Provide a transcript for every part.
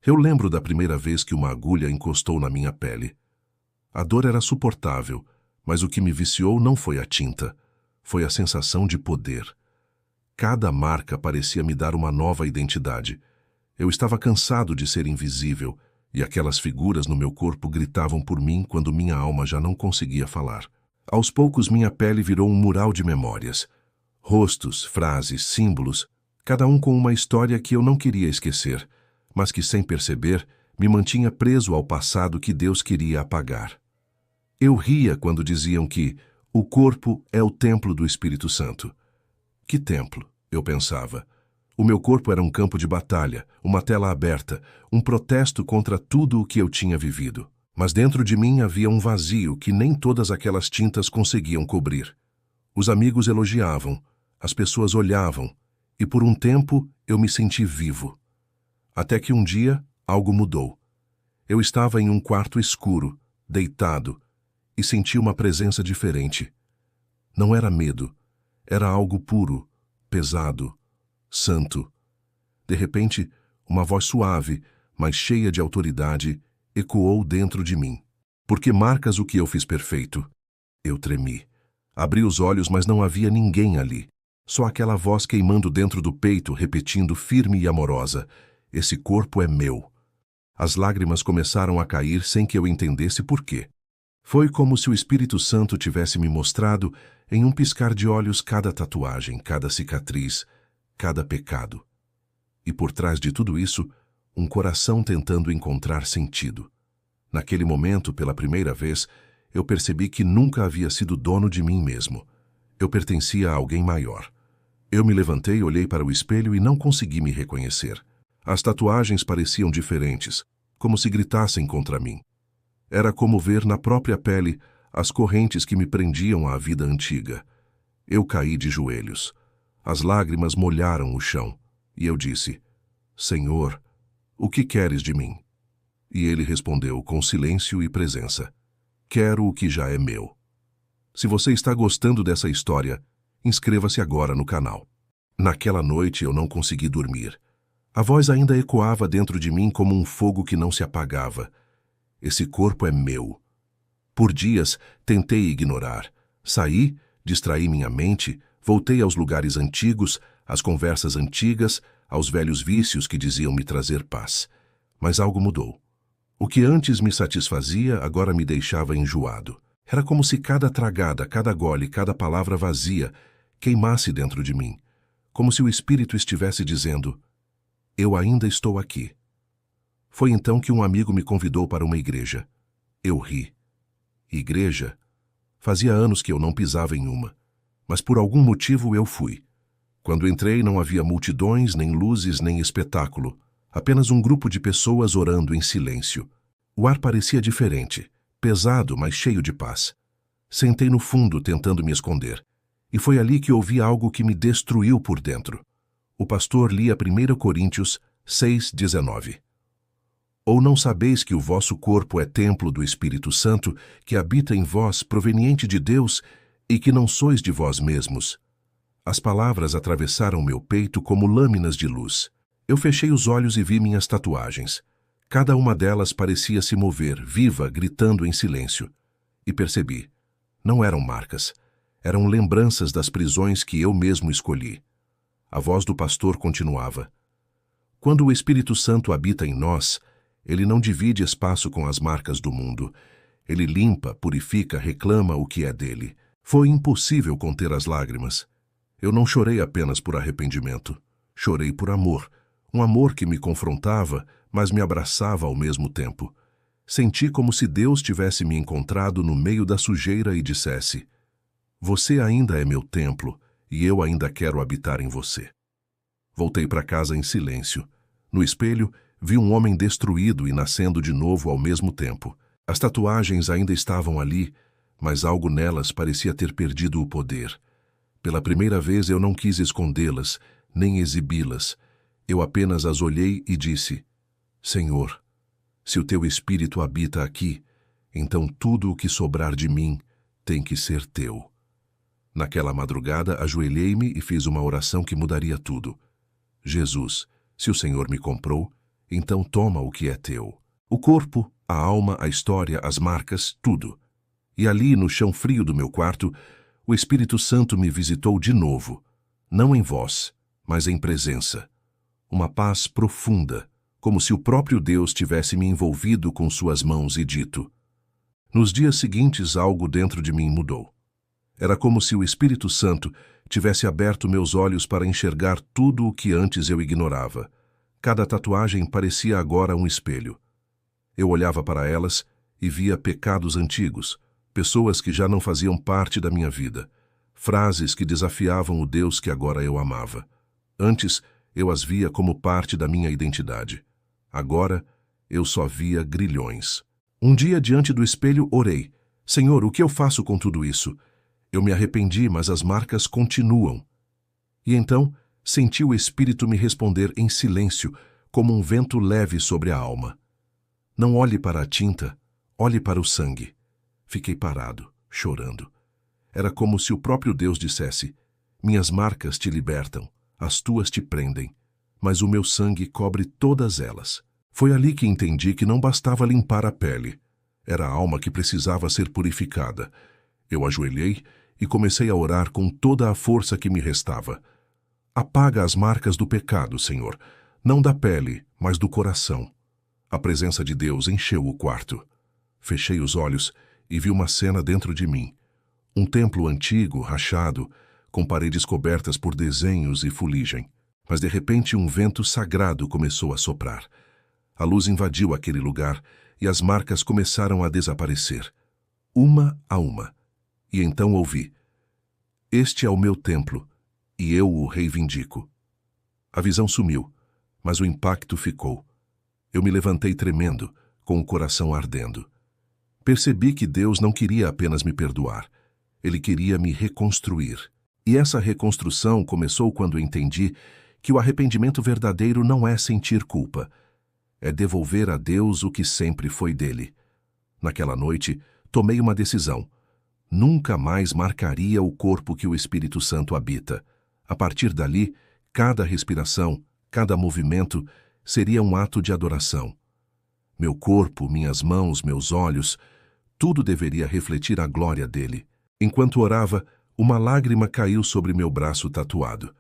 Eu lembro da primeira vez que uma agulha encostou na minha pele. A dor era suportável, mas o que me viciou não foi a tinta, foi a sensação de poder. Cada marca parecia me dar uma nova identidade. Eu estava cansado de ser invisível, e aquelas figuras no meu corpo gritavam por mim quando minha alma já não conseguia falar. Aos poucos minha pele virou um mural de memórias. Rostos, frases, símbolos, cada um com uma história que eu não queria esquecer, mas que, sem perceber, me mantinha preso ao passado que Deus queria apagar. Eu ria quando diziam que o corpo é o templo do Espírito Santo. Que templo? Eu pensava. O meu corpo era um campo de batalha, uma tela aberta, um protesto contra tudo o que eu tinha vivido. Mas dentro de mim havia um vazio que nem todas aquelas tintas conseguiam cobrir. Os amigos elogiavam, as pessoas olhavam, e por um tempo eu me senti vivo. Até que um dia algo mudou. Eu estava em um quarto escuro, deitado, e senti uma presença diferente. Não era medo, era algo puro, pesado, santo. De repente, uma voz suave, mas cheia de autoridade, ecoou dentro de mim. Por que marcas o que eu fiz perfeito? Eu tremi. Abri os olhos, mas não havia ninguém ali. Só aquela voz queimando dentro do peito, repetindo firme e amorosa: esse corpo é meu. As lágrimas começaram a cair sem que eu entendesse por quê. Foi como se o Espírito Santo tivesse me mostrado, em um piscar de olhos, cada tatuagem, cada cicatriz, cada pecado. E por trás de tudo isso, um coração tentando encontrar sentido. Naquele momento, pela primeira vez, eu percebi que nunca havia sido dono de mim mesmo. Eu pertencia a alguém maior. Eu me levantei, olhei para o espelho e não consegui me reconhecer. As tatuagens pareciam diferentes, como se gritassem contra mim. Era como ver na própria pele as correntes que me prendiam à vida antiga. Eu caí de joelhos. As lágrimas molharam o chão, e eu disse: Senhor, o que queres de mim? E ele respondeu com silêncio e presença: quero o que já é meu. Se você está gostando dessa história, inscreva-se agora no canal. Naquela noite eu não consegui dormir. A voz ainda ecoava dentro de mim como um fogo que não se apagava. Esse corpo é meu. Por dias tentei ignorar. Saí, distraí minha mente, voltei aos lugares antigos, às conversas antigas, aos velhos vícios que diziam me trazer paz. Mas algo mudou. O que antes me satisfazia agora me deixava enjoado. Era como se cada tragada, cada gole, cada palavra vazia queimasse dentro de mim. Como se o Espírito estivesse dizendo: eu ainda estou aqui. Foi então que um amigo me convidou para uma igreja. Eu ri. Igreja? Fazia anos que eu não pisava em uma. Mas por algum motivo eu fui. Quando entrei não havia multidões, nem luzes, nem espetáculo. Apenas um grupo de pessoas orando em silêncio. O ar parecia diferente, pesado, mas cheio de paz. Sentei no fundo, tentando me esconder. E foi ali que ouvi algo que me destruiu por dentro. O pastor lia 1 Coríntios 6:19. Ou não sabeis que o vosso corpo é templo do Espírito Santo, que habita em vós, proveniente de Deus, e que não sois de vós mesmos? As palavras atravessaram meu peito como lâminas de luz. Eu fechei os olhos e vi minhas tatuagens. Cada uma delas parecia se mover, viva, gritando em silêncio. E percebi. Não eram marcas. Eram lembranças das prisões que eu mesmo escolhi. A voz do pastor continuava: quando o Espírito Santo habita em nós, ele não divide espaço com as marcas do mundo. Ele limpa, purifica, reclama o que é dele. Foi impossível conter as lágrimas. Eu não chorei apenas por arrependimento. Chorei por amor. Um amor que me confrontava, mas me abraçava ao mesmo tempo. Senti como se Deus tivesse me encontrado no meio da sujeira e dissesse: você ainda é meu templo, e eu ainda quero habitar em você. Voltei para casa em silêncio. No espelho, vi um homem destruído e nascendo de novo ao mesmo tempo. As tatuagens ainda estavam ali, mas algo nelas parecia ter perdido o poder. Pela primeira vez eu não quis escondê-las, nem exibi-las. Eu apenas as olhei e disse: Senhor, se o teu Espírito habita aqui, então tudo o que sobrar de mim tem que ser teu. Naquela madrugada, ajoelhei-me e fiz uma oração que mudaria tudo. Jesus, se o Senhor me comprou, Então toma o que é teu. O corpo, a alma, a história, as marcas, tudo. E ali, no chão frio do meu quarto, o Espírito Santo me visitou de novo. Não em voz, mas em presença. Uma paz profunda, como se o próprio Deus tivesse me envolvido com suas mãos e dito. Nos dias seguintes, algo dentro de mim mudou. Era como se o Espírito Santo tivesse aberto meus olhos para enxergar tudo o que antes eu ignorava. Cada tatuagem parecia agora um espelho. Eu olhava para elas e via pecados antigos, pessoas que já não faziam parte da minha vida, frases que desafiavam o Deus que agora eu amava. Antes, eu as via como parte da minha identidade. Agora, eu só via grilhões. Um dia, diante do espelho, orei. Senhor, o que eu faço com tudo isso? Eu me arrependi, mas as marcas continuam. E então, senti o Espírito me responder em silêncio, como um vento leve sobre a alma. Não olhe para a tinta, olhe para o sangue. Fiquei parado, chorando. Era como se o próprio Deus dissesse: minhas marcas te libertam, as tuas te prendem, mas o meu sangue cobre todas elas. Foi ali que entendi que não bastava limpar a pele. Era a alma que precisava ser purificada. Eu ajoelhei e comecei a orar com toda a força que me restava. Apaga as marcas do pecado, Senhor, não da pele, mas do coração. A presença de Deus encheu o quarto. Fechei os olhos e vi uma cena dentro de mim. Um templo antigo, rachado, com paredes cobertas por desenhos e fuligem. Mas de repente um vento sagrado começou a soprar. A luz invadiu aquele lugar e as marcas começaram a desaparecer, uma a uma. E então ouvi: este é o meu templo, e eu o reivindico. A visão sumiu, mas o impacto ficou. Eu me levantei tremendo, com o coração ardendo. Percebi que Deus não queria apenas me perdoar. Ele queria me reconstruir. E essa reconstrução começou quando entendi que o arrependimento verdadeiro não é sentir culpa. É devolver a Deus o que sempre foi dele. Naquela noite, tomei uma decisão. Nunca mais marcaria o corpo que o Espírito Santo habita. A partir dali, cada respiração, cada movimento seria um ato de adoração. Meu corpo, minhas mãos, meus olhos, tudo deveria refletir a glória dele. Enquanto orava, uma lágrima caiu sobre meu braço tatuado.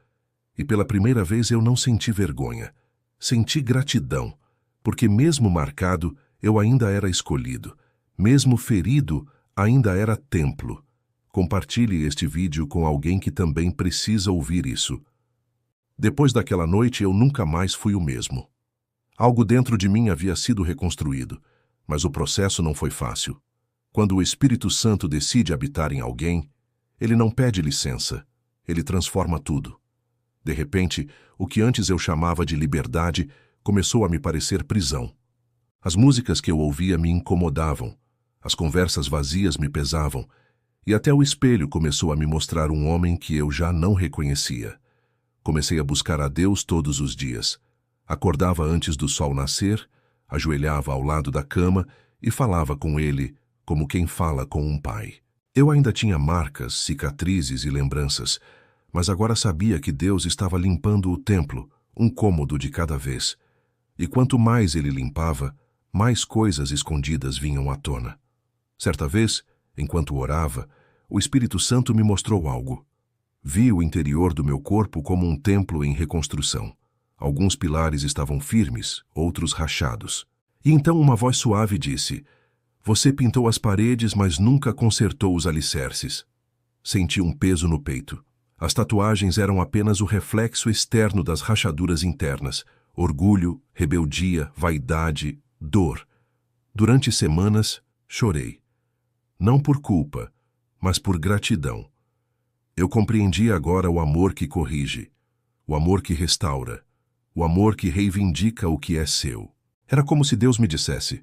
E pela primeira vez eu não senti vergonha. Senti gratidão, porque mesmo marcado, eu ainda era escolhido. Mesmo ferido, ainda era templo. Compartilhe este vídeo com alguém que também precisa ouvir isso. Depois daquela noite, eu nunca mais fui o mesmo. Algo dentro de mim havia sido reconstruído, mas o processo não foi fácil. Quando o Espírito Santo decide habitar em alguém, ele não pede licença, ele transforma tudo. De repente, o que antes eu chamava de liberdade começou a me parecer prisão. As músicas que eu ouvia me incomodavam, as conversas vazias me pesavam, e até o espelho começou a me mostrar um homem que eu já não reconhecia. Comecei a buscar a Deus todos os dias. Acordava antes do sol nascer, ajoelhava ao lado da cama e falava com ele como quem fala com um pai. Eu ainda tinha marcas, cicatrizes e lembranças, mas agora sabia que Deus estava limpando o templo, um cômodo de cada vez. E quanto mais ele limpava, mais coisas escondidas vinham à tona. Certa vez, enquanto orava, o Espírito Santo me mostrou algo. Vi o interior do meu corpo como um templo em reconstrução. Alguns pilares estavam firmes, outros rachados. E então uma voz suave disse: você pintou as paredes, mas nunca consertou os alicerces. Senti um peso no peito. As tatuagens eram apenas o reflexo externo das rachaduras internas. Orgulho, rebeldia, vaidade, dor. Durante semanas, chorei. Não por culpa, mas por gratidão. Eu compreendi agora o amor que corrige, o amor que restaura, o amor que reivindica o que é seu. Era como se Deus me dissesse: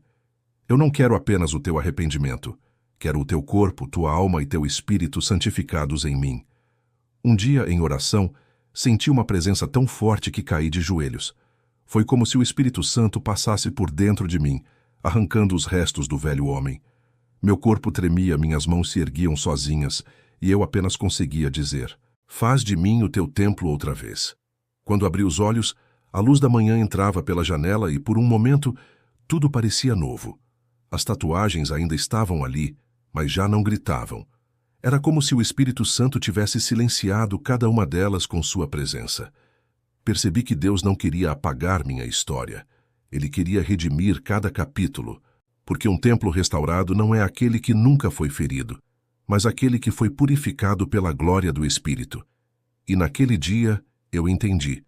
eu não quero apenas o teu arrependimento, quero o teu corpo, tua alma e teu espírito santificados em mim. Um dia, em oração, senti uma presença tão forte que caí de joelhos. Foi como se o Espírito Santo passasse por dentro de mim, arrancando os restos do velho homem. Meu corpo tremia, minhas mãos se erguiam sozinhas, e eu apenas conseguia dizer: faz de mim o teu templo outra vez. Quando abri os olhos, A luz da manhã entrava pela janela e, por um momento, tudo parecia novo. As tatuagens ainda estavam ali, mas já não gritavam. Era como se o Espírito Santo tivesse silenciado cada uma delas com sua presença. Percebi que Deus não queria apagar minha história. Ele queria redimir cada capítulo, porque um templo restaurado não é aquele que nunca foi ferido, mas aquele que foi purificado pela glória do Espírito. E naquele dia eu entendi.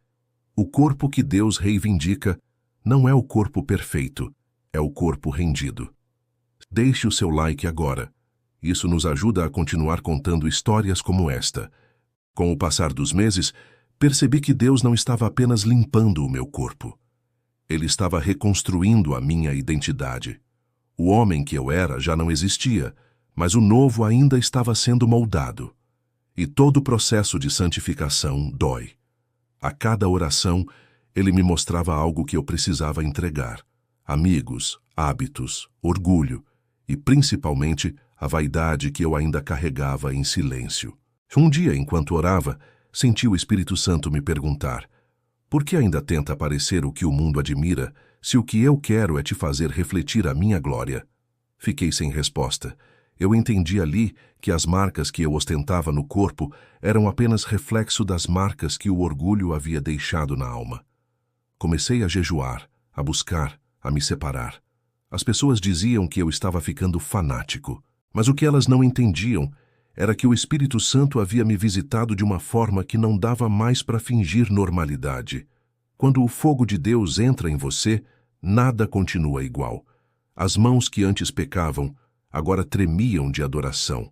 O corpo que Deus reivindica não é o corpo perfeito, é o corpo rendido. Deixe o seu like agora. Isso nos ajuda a continuar contando histórias como esta. Com o passar dos meses, percebi que Deus não estava apenas limpando o meu corpo. Ele estava reconstruindo a minha identidade. O homem que eu era já não existia, mas o novo ainda estava sendo moldado. E todo o processo de santificação dói. A cada oração, ele me mostrava algo que eu precisava entregar. Amigos, hábitos, orgulho e, principalmente, a vaidade que eu ainda carregava em silêncio. Um dia, enquanto orava, senti o Espírito Santo me perguntar: por que ainda tenta parecer o que o mundo admira, se o que eu quero é te fazer refletir a minha glória? Fiquei sem resposta. Eu entendi ali que as marcas que eu ostentava no corpo eram apenas reflexo das marcas que o orgulho havia deixado na alma. Comecei a jejuar, a buscar, a me separar. As pessoas diziam que eu estava ficando fanático, mas o que elas não entendiam era que o Espírito Santo havia me visitado de uma forma que não dava mais para fingir normalidade. Quando o fogo de Deus entra em você, nada continua igual. As mãos que antes pecavam, agora tremiam de adoração.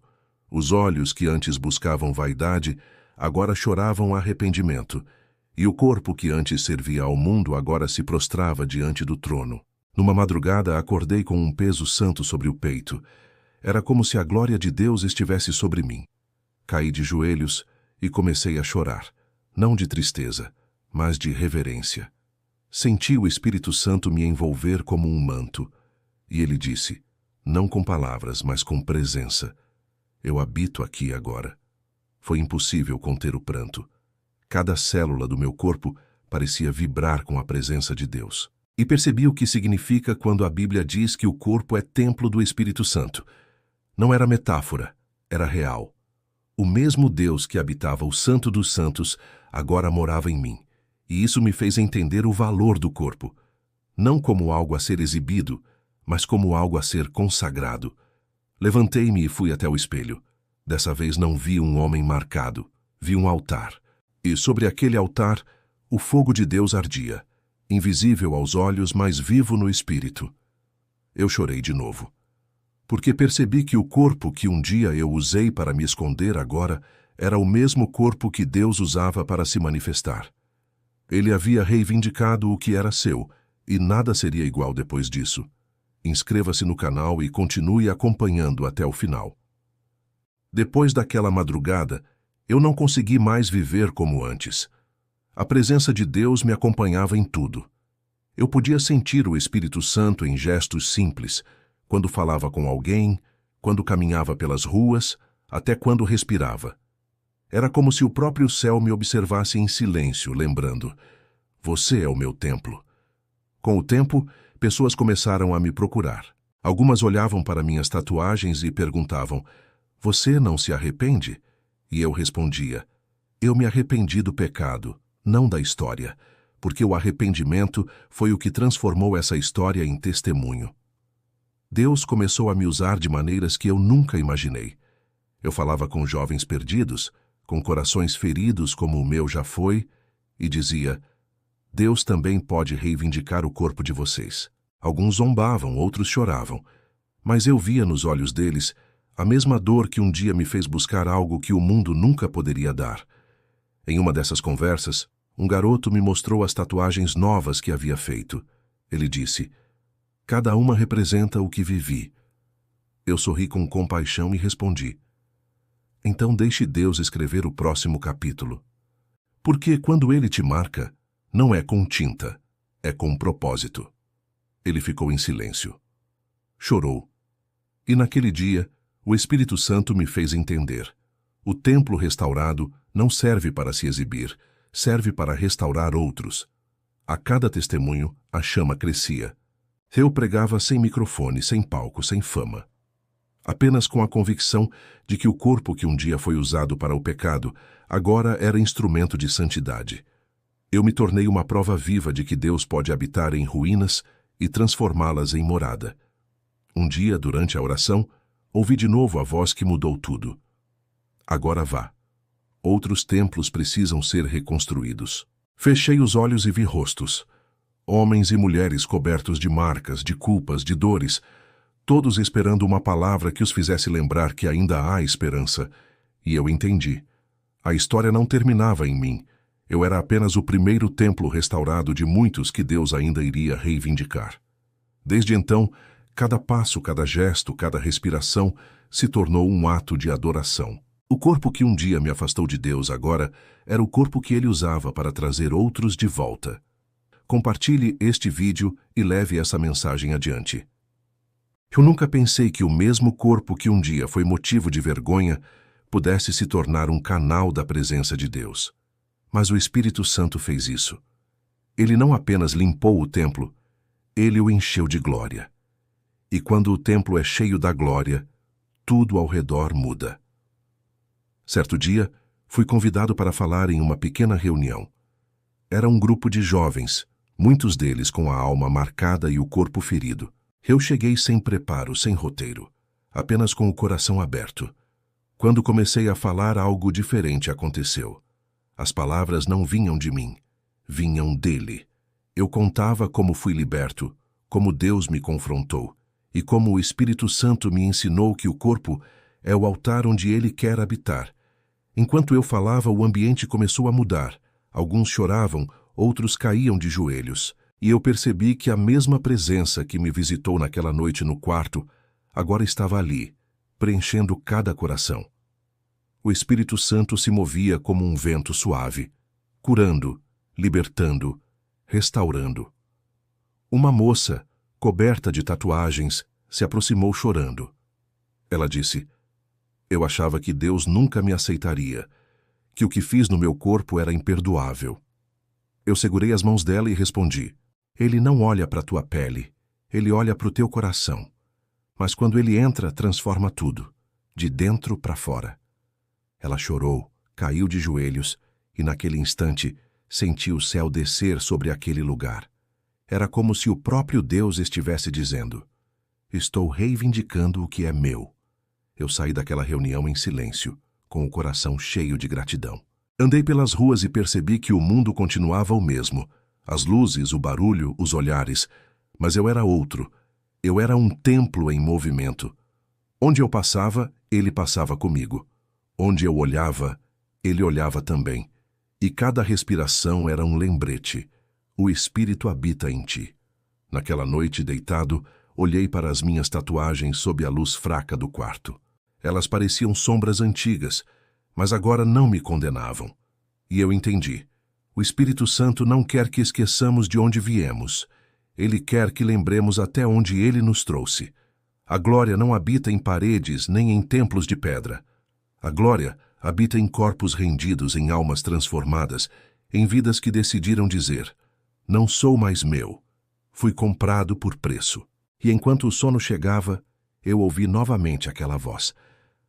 Os olhos que antes buscavam vaidade, agora choravam arrependimento. E o corpo que antes servia ao mundo, agora se prostrava diante do trono. Numa madrugada, acordei com um peso santo sobre o peito. Era como se a glória de Deus estivesse sobre mim. Caí de joelhos e comecei a chorar, não de tristeza, mas de reverência. Senti o Espírito Santo me envolver como um manto, e ele disse, não com palavras, mas com presença: eu habito aqui agora. Foi impossível conter o pranto. Cada célula do meu corpo parecia vibrar com a presença de Deus. E percebi o que significa quando a Bíblia diz que o corpo é templo do Espírito Santo. Não era metáfora, era real. O mesmo Deus que habitava o Santo dos Santos agora morava em mim. E isso me fez entender o valor do corpo. Não como algo a ser exibido, mas como algo a ser consagrado. Levantei-me e fui até o espelho. Dessa vez não vi um homem marcado, vi um altar. E sobre aquele altar, o fogo de Deus ardia, invisível aos olhos, mas vivo no espírito. Eu chorei de novo, porque percebi que o corpo que um dia eu usei para me esconder agora era o mesmo corpo que Deus usava para se manifestar. Ele havia reivindicado o que era seu, e nada seria igual depois disso. Inscreva-se no canal e continue acompanhando até o final. Depois daquela madrugada, eu não consegui mais viver como antes. A presença de Deus me acompanhava em tudo. Eu podia sentir o Espírito Santo em gestos simples, quando falava com alguém, quando caminhava pelas ruas, até quando respirava. Era como se o próprio céu me observasse em silêncio, lembrando: você é o meu templo. Com o tempo, pessoas começaram a me procurar. Algumas olhavam para minhas tatuagens e perguntavam: você não se arrepende? E eu respondia: eu me arrependi do pecado, não da história, porque o arrependimento foi o que transformou essa história em testemunho. Deus começou a me usar de maneiras que eu nunca imaginei. Eu falava com jovens perdidos, com corações feridos como o meu já foi, e dizia: Deus também pode reivindicar o corpo de vocês. Alguns zombavam, outros choravam, mas eu via nos olhos deles a mesma dor que um dia me fez buscar algo que o mundo nunca poderia dar. Em uma dessas conversas, um garoto me mostrou as tatuagens novas que havia feito. Ele disse: cada uma representa o que vivi. Eu sorri com compaixão e respondi: então deixe Deus escrever o próximo capítulo. Porque quando Ele te marca, não é com tinta, é com propósito. Ele ficou em silêncio. Chorou. E naquele dia, o Espírito Santo me fez entender: o templo restaurado não serve para se exibir, serve para restaurar outros. A cada testemunho, a chama crescia. Eu pregava sem microfone, sem palco, sem fama. Apenas com a convicção de que o corpo que um dia foi usado para o pecado, agora era instrumento de santidade. Eu me tornei uma prova viva de que Deus pode habitar em ruínas e transformá-las em morada. Um dia, durante a oração, ouvi de novo a voz que mudou tudo. Agora vá. Outros templos precisam ser reconstruídos. Fechei os olhos e vi rostos. Homens e mulheres cobertos de marcas, de culpas, de dores, todos esperando uma palavra que os fizesse lembrar que ainda há esperança. E eu entendi. A história não terminava em mim. Eu era apenas o primeiro templo restaurado de muitos que Deus ainda iria reivindicar. Desde então, cada passo, cada gesto, cada respiração se tornou um ato de adoração. O corpo que um dia me afastou de Deus agora era o corpo que ele usava para trazer outros de volta. Compartilhe este vídeo e leve essa mensagem adiante. Eu nunca pensei que o mesmo corpo que um dia foi motivo de vergonha pudesse se tornar um canal da presença de Deus. Mas o Espírito Santo fez isso. Ele não apenas limpou o templo, ele o encheu de glória. E quando o templo é cheio da glória, tudo ao redor muda. Certo dia, fui convidado para falar em uma pequena reunião. Era um grupo de jovens, muitos deles com a alma marcada e o corpo ferido. Eu cheguei sem preparo, sem roteiro, apenas com o coração aberto. Quando comecei a falar, algo diferente aconteceu. As palavras não vinham de mim, vinham dele. Eu contava como fui liberto, como Deus me confrontou, e como o Espírito Santo me ensinou que o corpo é o altar onde ele quer habitar. Enquanto eu falava, o ambiente começou a mudar. Alguns choravam, outros caíam de joelhos. E eu percebi que a mesma presença que me visitou naquela noite no quarto, agora estava ali, preenchendo cada coração. O Espírito Santo se movia como um vento suave, curando, libertando, restaurando. Uma moça, coberta de tatuagens, se aproximou chorando. Ela disse: "Eu achava que Deus nunca me aceitaria, que o que fiz no meu corpo era imperdoável." Eu segurei as mãos dela e respondi: "Ele não olha para a tua pele, ele olha para o teu coração. Mas quando ele entra, transforma tudo, de dentro para fora." Ela chorou, caiu de joelhos e, naquele instante, senti o céu descer sobre aquele lugar. Era como se o próprio Deus estivesse dizendo: "Estou reivindicando o que é meu." Eu saí daquela reunião em silêncio, com o coração cheio de gratidão. Andei pelas ruas e percebi que o mundo continuava o mesmo. As luzes, o barulho, os olhares. Mas eu era outro. Eu era um templo em movimento. Onde eu passava, ele passava comigo. Onde eu olhava, ele olhava também. E cada respiração era um lembrete. O Espírito habita em ti. Naquela noite, deitado, olhei para as minhas tatuagens sob a luz fraca do quarto. Elas pareciam sombras antigas, mas agora não me condenavam. E eu entendi. O Espírito Santo não quer que esqueçamos de onde viemos. Ele quer que lembremos até onde ele nos trouxe. A glória não habita em paredes nem em templos de pedra. A glória habita em corpos rendidos, em almas transformadas, em vidas que decidiram dizer: "Não sou mais meu. Fui comprado por preço." E enquanto o sono chegava, eu ouvi novamente aquela voz.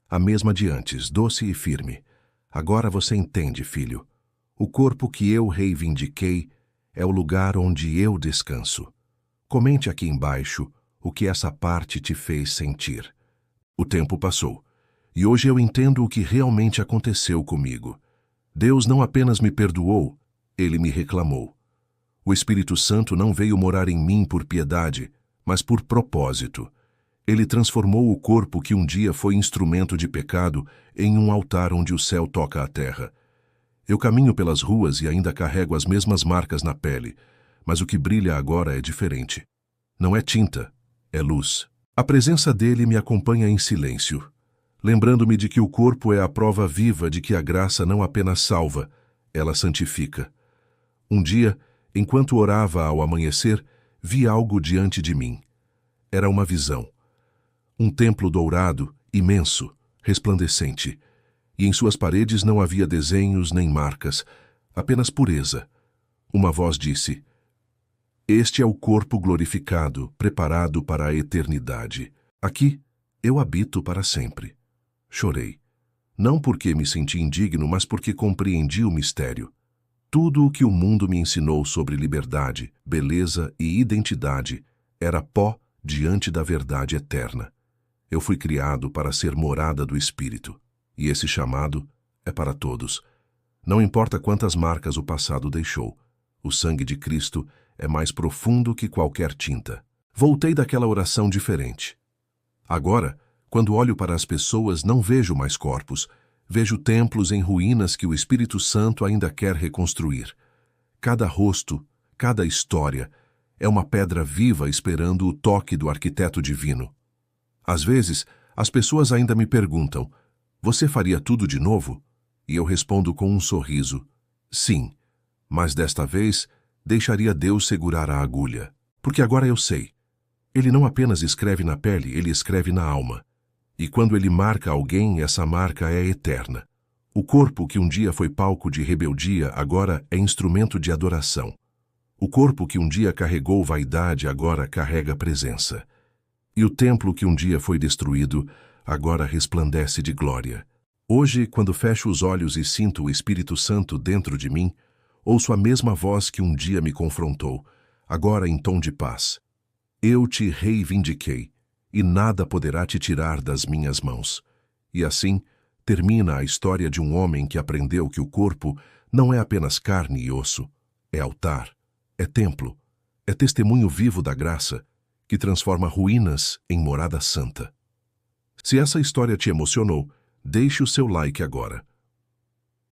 A mesma de antes, doce e firme. "Agora você entende, filho. O corpo que eu reivindiquei é o lugar onde eu descanso. Comente aqui embaixo o que essa parte te fez sentir." O tempo passou, e hoje eu entendo o que realmente aconteceu comigo. Deus não apenas me perdoou, ele me reclamou. O Espírito Santo não veio morar em mim por piedade, mas por propósito. Ele transformou o corpo que um dia foi instrumento de pecado em um altar onde o céu toca a terra. Eu caminho pelas ruas e ainda carrego as mesmas marcas na pele, mas o que brilha agora é diferente. Não é tinta, é luz. A presença dele me acompanha em silêncio, lembrando-me de que o corpo é a prova viva de que a graça não apenas salva, ela santifica. Um dia, enquanto orava ao amanhecer, vi algo diante de mim. Era uma visão. Um templo dourado, imenso, resplandecente. E em suas paredes não havia desenhos nem marcas, apenas pureza. Uma voz disse: Este é o corpo glorificado, preparado para a eternidade. Aqui, eu habito para sempre. Chorei. Não porque me senti indigno, mas porque compreendi o mistério. Tudo o que o mundo me ensinou sobre liberdade, beleza e identidade era pó diante da verdade eterna. Eu fui criado para ser morada do Espírito, e esse chamado é para todos. Não importa quantas marcas o passado deixou, o sangue de Cristo é mais profundo que qualquer tinta. Voltei daquela oração diferente. Agora, quando olho para as pessoas, não vejo mais corpos, vejo templos em ruínas que o Espírito Santo ainda quer reconstruir. Cada rosto, cada história, é uma pedra viva esperando o toque do arquiteto divino. Às vezes, as pessoas ainda me perguntam: você faria tudo de novo? E eu respondo com um sorriso: sim, mas desta vez deixaria Deus segurar a agulha. Porque agora eu sei. Ele não apenas escreve na pele, ele escreve na alma. E quando ele marca alguém, essa marca é eterna. O corpo que um dia foi palco de rebeldia, agora é instrumento de adoração. O corpo que um dia carregou vaidade, agora carrega presença. E o templo que um dia foi destruído, agora resplandece de glória. Hoje, quando fecho os olhos e sinto o Espírito Santo dentro de mim, ouço a mesma voz que um dia me confrontou, agora em tom de paz. Eu te reivindiquei, e nada poderá te tirar das minhas mãos. E assim, termina a história de um homem que aprendeu que o corpo não é apenas carne e osso, é altar, é templo, é testemunho vivo da graça, que transforma ruínas em morada santa. Se essa história te emocionou, deixe o seu like agora.